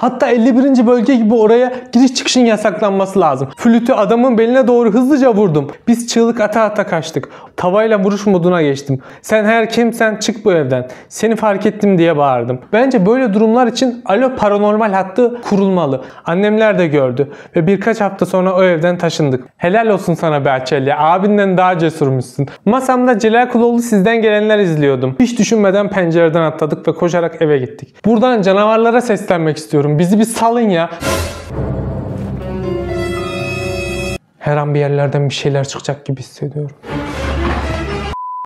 Hatta 51. bölge gibi oraya giriş çıkışın yasaklanması lazım. Flütü adamın beline doğru hızlıca vurdum. Biz çığlık ata ata kaçtık. Tavayla vuruş moduna geçtim. Sen her kimsen çık bu evden. Seni fark ettim diye bağırdım. Bence böyle durumlar için Alo Paranormal hattı kurulmalı. Annemler de gördü ve birkaç hafta sonra o evden taşındık. Helal olsun sana be Açelya. Abinden daha cesurmuşsun. Masamda Celal Kuloğlu Sizden Gelenler izliyordum. Hiç düşünmeden pencereden atladık ve koşarak eve gittik. Buradan canavarlara seslenmek istiyorum. Bizi bir salın ya. Her an bir yerlerden bir şeyler çıkacak gibi hissediyorum.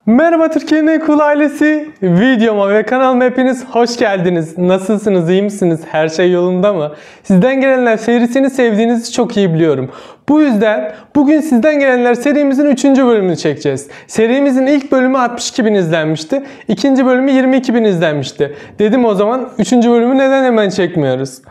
Merhaba Türkiye'nin en cool ailesi. Videoma ve kanalıma hepiniz hoş geldiniz. Nasılsınız, iyi misiniz? Her şey yolunda mı? Sizden Gelenler serisini sevdiğinizi çok iyi biliyorum. Bu yüzden bugün Sizden Gelenler serimizin 3. bölümünü çekeceğiz. Serimizin ilk bölümü 62.000 izlenmişti. İkinci bölümü 22.000 izlenmişti. Dedim o zaman 3. bölümü neden hemen çekmiyoruz?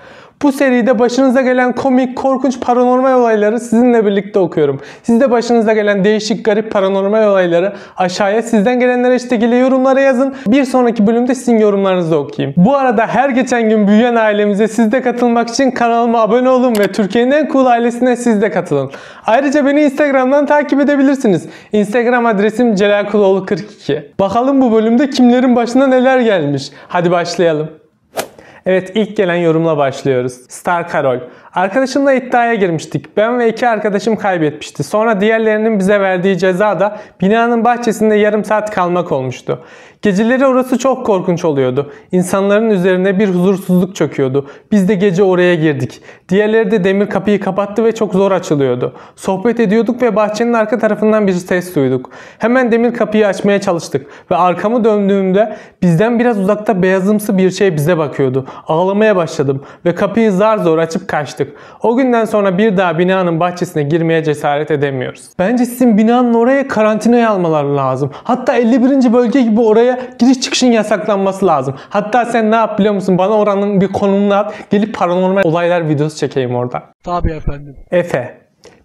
Bu seride başınıza gelen komik, korkunç paranormal olayları sizinle birlikte okuyorum. Siz de başınıza gelen değişik, garip paranormal olayları aşağıya Sizden Gelenler hashtag ile yorumlara yazın. Bir sonraki bölümde sizin yorumlarınızı okuyayım. Bu arada her geçen gün büyüyen ailemize siz de katılmak için kanalıma abone olun ve Türkiye'nin en cool ailesine siz de katılın. Ayrıca beni Instagram'dan takip edebilirsiniz. Instagram adresim celalkuloğlu42. Bakalım bu bölümde kimlerin başına neler gelmiş. Hadi başlayalım. Evet, ilk gelen yorumla başlıyoruz. Star Carol. Arkadaşımla iddiaya girmiştik. Ben ve 2 arkadaşım kaybetmişti. Sonra diğerlerinin bize verdiği ceza da binanın bahçesinde yarım saat kalmak olmuştu. Geceleri orası çok korkunç oluyordu. İnsanların üzerine bir huzursuzluk çöküyordu. Biz de gece oraya girdik. Diğerleri de demir kapıyı kapattı ve çok zor açılıyordu. Sohbet ediyorduk ve bahçenin arka tarafından bir ses duyduk. Hemen demir kapıyı açmaya çalıştık ve arkamı döndüğümde bizden biraz uzakta beyazımsı bir şey bize bakıyordu. Ağlamaya başladım ve kapıyı zar zor açıp kaçtık. O günden sonra bir daha binanın bahçesine girmeye cesaret edemiyoruz. Bence sizin binanın oraya karantinaya almaları lazım. Hatta 51. bölge gibi oraya giriş çıkışın yasaklanması lazım. Hatta sen ne yap biliyor musun? Bana oranın bir konumunu at. Gelip paranormal olaylar videosu çekeyim orada. Tabii efendim. Efe.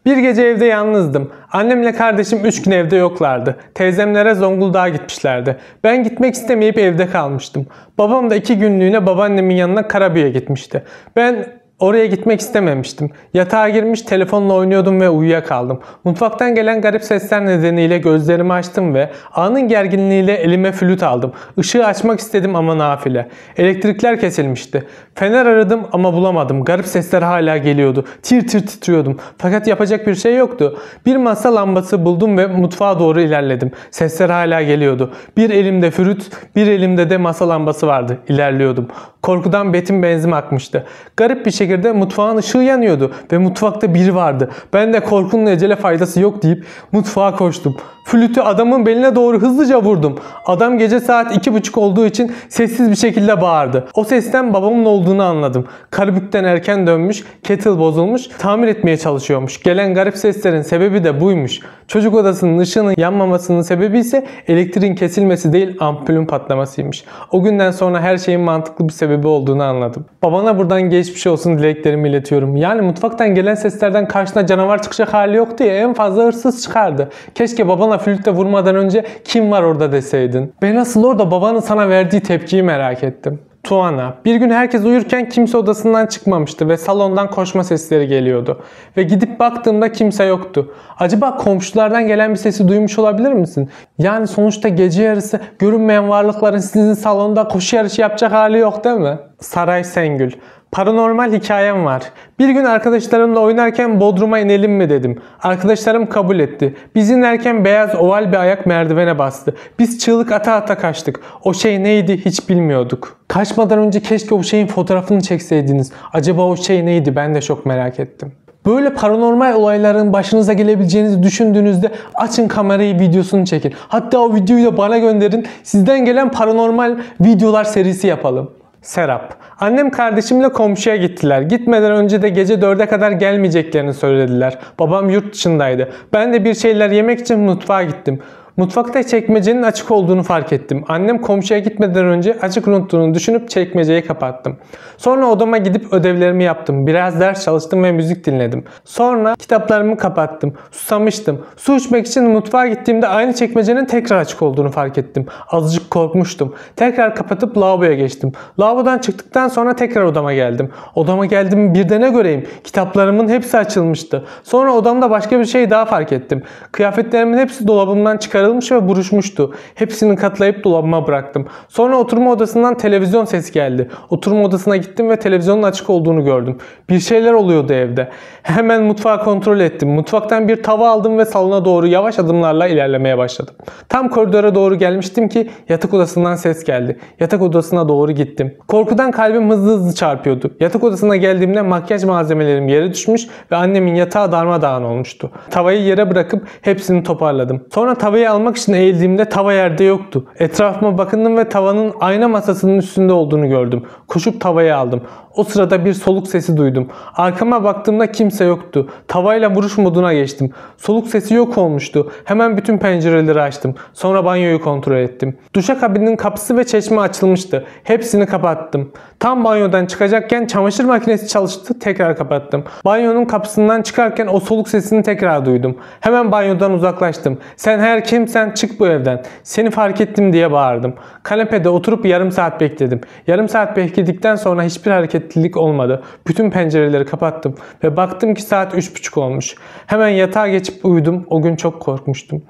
Bir gece evde yalnızdım. Annemle kardeşim 3 gün evde yoklardı. Teyzemlere Zonguldak'a gitmişlerdi. Ben gitmek istemeyip evde kalmıştım. Babam da 2 günlüğüne babaannemin yanına Karabük'e gitmişti. Ben oraya gitmek istememiştim. Yatağa girmiş telefonla oynuyordum ve uyuyakaldım. Mutfaktan gelen garip sesler nedeniyle gözlerimi açtım ve anın gerginliğiyle elime flüt aldım. Işığı açmak istedim ama nafile. Elektrikler kesilmişti. Fener aradım ama bulamadım. Garip sesler hala geliyordu. Tir tir titriyordum. Fakat yapacak bir şey yoktu. Bir masa lambası buldum ve mutfağa doğru ilerledim. Sesler hala geliyordu. Bir elimde flüt, bir elimde de masa lambası vardı. İlerliyordum. Korkudan betim benzim akmıştı. Garip bir şekilde mutfağın ışığı yanıyordu ve mutfakta biri vardı. Ben de korkunun ecele faydası yok deyip mutfağa koştum. Flütü adamın beline doğru hızlıca vurdum. Adam gece saat 2:30 olduğu için sessiz bir şekilde bağırdı. O sesten babamın olduğunu anladım. Karabük'ten erken dönmüş, kettle bozulmuş, tamir etmeye çalışıyormuş. Gelen garip seslerin sebebi de buymuş. Çocuk odasının ışığının yanmamasının sebebi ise elektriğin kesilmesi değil, ampulün patlamasıymış. O günden sonra her şeyin mantıklı bir sebebi olduğunu anladım. Babana buradan geçmiş olsun dileklerimi iletiyorum. Yani mutfaktan gelen seslerden karşına canavar çıkacak hali yoktu ya, en fazla hırsız çıkardı. Keşke babana flütle vurmadan önce kim var orada deseydin. Ben asıl orada babanın sana verdiği tepkiyi merak ettim. Tuana. Bir gün herkes uyurken kimse odasından çıkmamıştı ve salondan koşma sesleri geliyordu. Ve gidip baktığımda kimse yoktu. Acaba komşulardan gelen bir sesi duymuş olabilir misin? Yani sonuçta gece yarısı görünmeyen varlıkların sizin salonda koşu yarışı yapacak hali yok değil mi? Saray Sengül. Paranormal hikayem var. Bir gün arkadaşlarımla oynarken Bodrum'a inelim mi dedim. Arkadaşlarım kabul etti. Biz inerken beyaz oval bir ayak merdivene bastı. Biz çığlık ata ata kaçtık. O şey neydi hiç bilmiyorduk. Kaçmadan önce keşke o şeyin fotoğrafını çekseydiniz. Acaba o şey neydi, ben de çok merak ettim. Böyle paranormal olayların başınıza gelebileceğinizi düşündüğünüzde açın kamerayı, videosunu çekin. Hatta o videoyu da bana gönderin. Sizden gelen paranormal videolar serisi yapalım. Serap. Annem kardeşimle komşuya gittiler. Gitmeden önce de gece 4'e kadar gelmeyeceklerini söylediler. Babam yurt dışındaydı. Ben de bir şeyler yemek için mutfağa gittim. Mutfakta çekmecenin açık olduğunu fark ettim. Annem komşuya gitmeden önce açık unuttuğunu düşünüp çekmeceyi kapattım. Sonra odama gidip ödevlerimi yaptım. Biraz ders çalıştım ve müzik dinledim. Sonra kitaplarımı kapattım. Susamıştım. Su içmek için mutfağa gittiğimde aynı çekmecenin tekrar açık olduğunu fark ettim. Azıcık korkmuştum. Tekrar kapatıp lavaboya geçtim. Lavabodan çıktıktan sonra tekrar odama geldim. Odama geldim, bir de ne göreyim? Kitaplarımın hepsi açılmıştı. Sonra odamda başka bir şey daha fark ettim. Kıyafetlerimin hepsi dolabımdan çıkarılmış ve buruşmuştu. Hepsini katlayıp dolabıma bıraktım. Sonra oturma odasından televizyon sesi geldi. Oturma odasına gittim ve televizyonun açık olduğunu gördüm. Bir şeyler oluyordu evde. Hemen mutfağı kontrol ettim. Mutfaktan bir tava aldım ve salona doğru yavaş adımlarla ilerlemeye başladım. Tam koridora doğru gelmiştim ki yatak odasından ses geldi. Yatak odasına doğru gittim. Korkudan kalbim hızlı hızlı çarpıyordu. Yatak odasına geldiğimde makyaj malzemelerim yere düşmüş ve annemin yatağı darmadağın olmuştu. Tavayı yere bırakıp hepsini toparladım. Sonra tavayı almak için eğildiğimde tava yerde yoktu. Etrafıma bakındım ve tavanın ayna masasının üstünde olduğunu gördüm. Koşup tavayı aldım. O sırada bir soluk sesi duydum. Arkama baktığımda kimse yoktu. Tavayla vuruş moduna geçtim. Soluk sesi yok olmuştu. Hemen bütün pencereleri açtım. Sonra banyoyu kontrol ettim. Duşakabinin kapısı ve çeşme açılmıştı. Hepsini kapattım. Tam banyodan çıkacakken çamaşır makinesi çalıştı. Tekrar kapattım. Banyonun kapısından çıkarken o soluk sesini tekrar duydum. Hemen banyodan uzaklaştım. Sen her kimsen çık bu evden. Seni fark ettim diye bağırdım. Kanepede oturup yarım saat bekledim. Yarım saat bekledikten sonra hiçbir hareketlilik olmadı. Bütün pencereleri kapattım ve baktım ki saat 3:30 olmuş. Hemen yatağa geçip uyudum. O gün çok korkmuştum.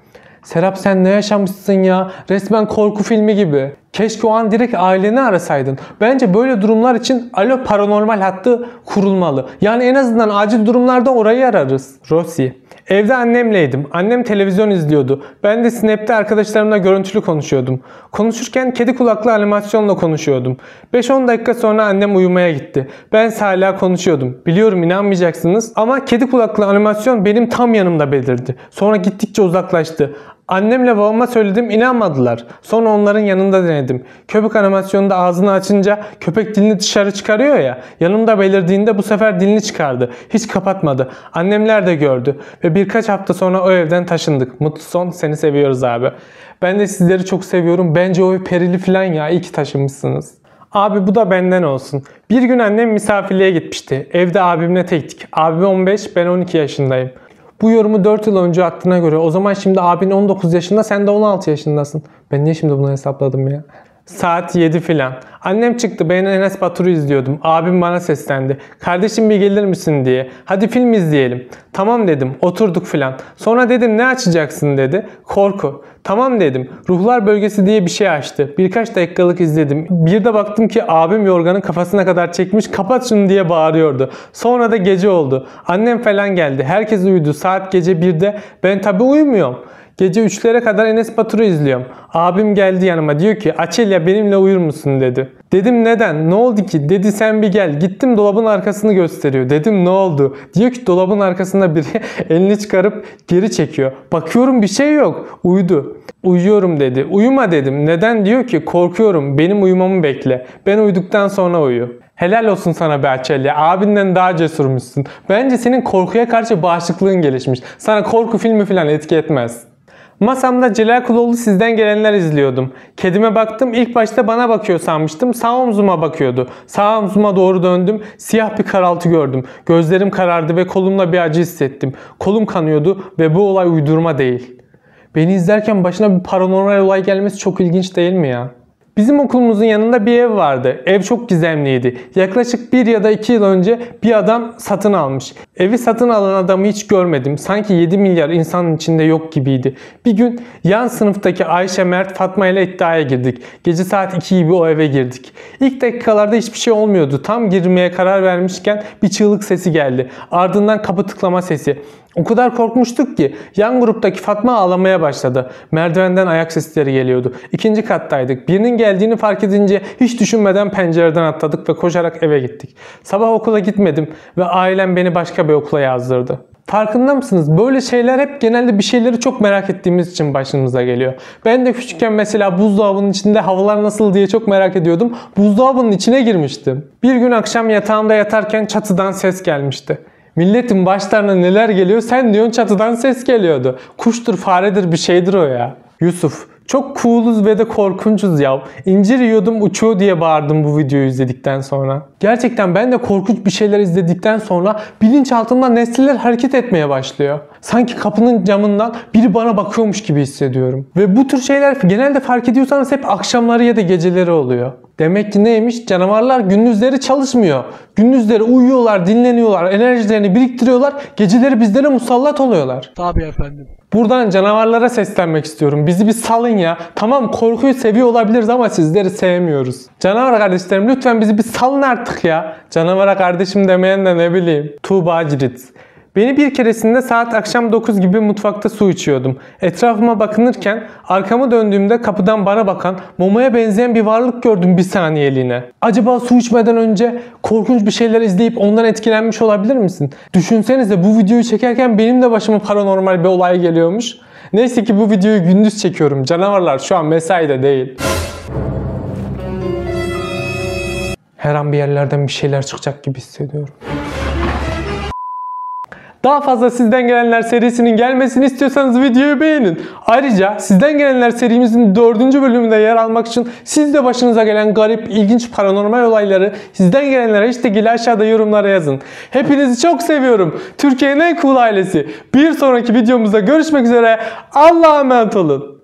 Serap, sen ne yaşamışsın ya? Resmen korku filmi gibi. Keşke o an direkt aileni arasaydın. Bence böyle durumlar için Alo Paranormal hattı kurulmalı. Yani en azından acil durumlarda orayı ararız. Rosie. Evde annemleydim. Annem televizyon izliyordu. Ben de Snap'te arkadaşlarımla görüntülü konuşuyordum. Konuşurken kedi kulaklı animasyonla konuşuyordum. 5-10 dakika sonra annem uyumaya gitti. Ben hala konuşuyordum. Biliyorum inanmayacaksınız ama kedi kulaklı animasyon benim tam yanımda belirdi. Sonra gittikçe uzaklaştı. Annemle babama söyledim, inanmadılar. Sonra onların yanında denedim. Köpek animasyonunda ağzını açınca köpek dilini dışarı çıkarıyor ya. Yanımda belirdiğinde bu sefer dilini çıkardı. Hiç kapatmadı. Annemler de gördü. Ve birkaç hafta sonra o evden taşındık. Mutlu son, seni seviyoruz abi. Ben de sizleri çok seviyorum. Bence o ev perili falan ya. İyi ki taşınmışsınız. Abi bu da benden olsun. Bir gün annem misafirliğe gitmişti. Evde abimle tektik. Abim 15, ben 12 yaşındayım. Bu yorumu 4 yıl önce attığına göre o zaman şimdi abin 19 yaşında, sen de 16 yaşındasın. Ben niye şimdi bunu hesapladım ya? Saat 7 filan. Annem çıktı, ben Enes Batur'u izliyordum. Abim bana seslendi. Kardeşim bir gelir misin diye. Hadi film izleyelim. Tamam dedim, oturduk filan. Sonra dedim ne açacaksın dedi. Korku. Tamam dedim. Ruhlar Bölgesi diye bir şey açtı. Birkaç dakikalık izledim. Bir de baktım ki abim yorganın kafasına kadar çekmiş, kapat şunu diye bağırıyordu. Sonra da gece oldu. Annem falan geldi. Herkes uyudu. Saat gece 1'de. Ben tabi uyumuyorum. Gece 3'lere kadar Enes Batur'u izliyorum. Abim geldi yanıma, diyor ki Açelya benimle uyur musun dedi. Dedim neden? Ne oldu ki? Dedi sen bir gel. Gittim, dolabın arkasını gösteriyor. Dedim ne oldu? Diyor ki dolabın arkasında biri elini çıkarıp geri çekiyor. Bakıyorum bir şey yok. Uyudu. Uyuyorum dedi. Uyuma dedim. Neden? Diyor ki korkuyorum. Benim uyumamı bekle. Ben uyuduktan sonra uyu. Helal olsun sana be Açelya. Abinden daha cesurmuşsun. Bence senin korkuya karşı bağışıklığın gelişmiş. Sana korku filmi falan etki etmez. Masamda Celal Kuloğlu Sizden Gelenler izliyordum. Kedime baktım, ilk başta bana bakıyor sanmıştım. Sağ omzuma bakıyordu. Sağ omzuma doğru döndüm. Siyah bir karaltı gördüm. Gözlerim karardı ve kolumla bir acı hissettim. Kolum kanıyordu ve bu olay uydurma değil. Beni izlerken başına bir paranormal olay gelmesi çok ilginç değil mi ya? Bizim okulumuzun yanında bir ev vardı. Ev çok gizemliydi. Yaklaşık 1 ya da 2 yıl önce bir adam satın almış. Evi satın alan adamı hiç görmedim. Sanki 7 milyar insanın içinde yok gibiydi. Bir gün yan sınıftaki Ayşe, Mert, Fatma ile iddiaya girdik. Gece saat 2 gibi o eve girdik. İlk dakikalarda hiçbir şey olmuyordu. Tam girmeye karar vermişken bir çığlık sesi geldi. Ardından kapı tıklama sesi. O kadar korkmuştuk ki yan gruptaki Fatma ağlamaya başladı. Merdivenden ayak sesleri geliyordu. 2. kattaydık. Birinin geldiğini fark edince hiç düşünmeden pencereden atladık ve koşarak eve gittik. Sabah okula gitmedim ve ailem beni başka bir okula yazdırdı. Farkında mısınız? Böyle şeyler hep genelde bir şeyleri çok merak ettiğimiz için başımıza geliyor. Ben de küçükken mesela buzdolabının içinde havalar nasıl diye çok merak ediyordum. Buzdolabının içine girmiştim. Bir gün akşam yatağımda yatarken çatıdan ses gelmişti. Milletin başlarına neler geliyor, sen diyorsun çatıdan ses geliyordu. Kuştur, faredir, bir şeydir o ya. Yusuf, çok cooluz ve de korkunçuz ya. İncir yiyordum uçuyor diye bağırdım bu videoyu izledikten sonra. Gerçekten ben de korkunç bir şeyler izledikten sonra bilinçaltımdan nesneler hareket etmeye başlıyor. Sanki kapının camından biri bana bakıyormuş gibi hissediyorum. Ve bu tür şeyler genelde fark ediyorsanız hep akşamları ya da geceleri oluyor. Demek ki neymiş? Canavarlar gündüzleri çalışmıyor. Gündüzleri uyuyorlar, dinleniyorlar, enerjilerini biriktiriyorlar. Geceleri bizlere musallat oluyorlar. Tabii efendim. Buradan canavarlara seslenmek istiyorum. Bizi bir salın ya. Tamam korkuyu seviyor olabiliriz ama sizleri sevmiyoruz. Canavar kardeşlerim lütfen bizi bir salın artık ya. Canavara kardeşim demeyen de ne bileyim. Tuğba Cirit. Beni bir keresinde saat akşam 9 gibi mutfakta su içiyordum. Etrafıma bakınırken arkamı döndüğümde kapıdan bana bakan mumaya benzeyen bir varlık gördüm bir saniyeliğine. Acaba su içmeden önce korkunç bir şeyler izleyip ondan etkilenmiş olabilir misin? Düşünsenize bu videoyu çekerken benim de başıma paranormal bir olay geliyormuş. Neyse ki bu videoyu gündüz çekiyorum. Canavarlar şu an mesaide değil. Her an bir yerlerden bir şeyler çıkacak gibi hissediyorum. Daha fazla Sizden Gelenler serisinin gelmesini istiyorsanız videoyu beğenin. Ayrıca Sizden Gelenler serimizin 4. bölümünde yer almak için siz de başınıza gelen garip, ilginç paranormal olayları Sizden Gelenler hashtag aşağıda yorumlara yazın. Hepinizi çok seviyorum. Türkiye'nin en cool ailesi. Bir sonraki videomuzda görüşmek üzere. Allah'a emanet olun.